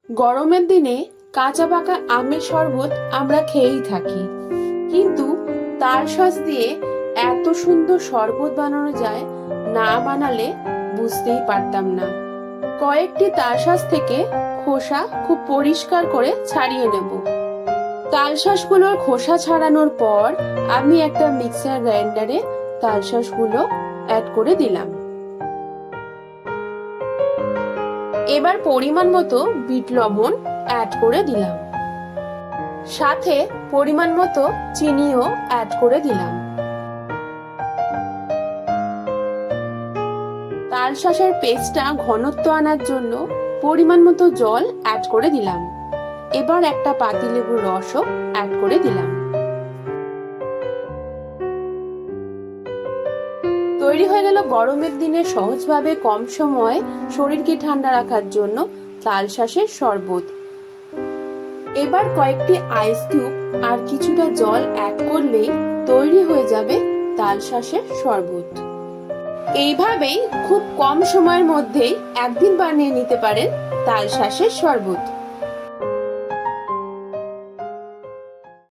গরমের দিনে কাঁচা পাকা আমের শরবত আমরা খেয়েই থাকি, কিন্তু তালশাঁস দিয়ে এত সুন্দর শরবত বানানো যায় না বানালে বুঝতেই পারতাম না। কয়েকটি তালশাঁস থেকে খোসা খুব পরিষ্কার করে ছাড়িয়ে নেব। তালশাঁসগুলোর খোসা ছাড়ানোর পর আমি একটা মিক্সার গ্রাইন্ডারে তালশাঁসগুলো অ্যাড করে দিলাম। এবার পরিমাণ মতো বিট লবণ অ্যাড করে দিলাম, সাথে পরিমাণ মতো চিনিও অ্যাড করে দিলাম। তালশাঁসের পেস্টটা ঘনত্ব আনার জন্য পরিমাণ মতো জল অ্যাড করে দিলাম। এবার একটা পাতিলেবুর রসও অ্যাড করে দিলাম। তৈরি হয়ে গেল গরমের দিনে সহজভাবে কম সময়ে শরীরকে ঠান্ডা রাখার জন্য তালশাঁসের শরবত। এবার কয়েকটি আইস কিউব আর কিছুটা জল অ্যাড করলেই তৈরি হয়ে যাবে তালশাঁসের শরবত। এইভাবেই খুব কম সময়ের মধ্যেই একদিন বানিয়ে নিতে পারেন তালশাঁসের শরবত।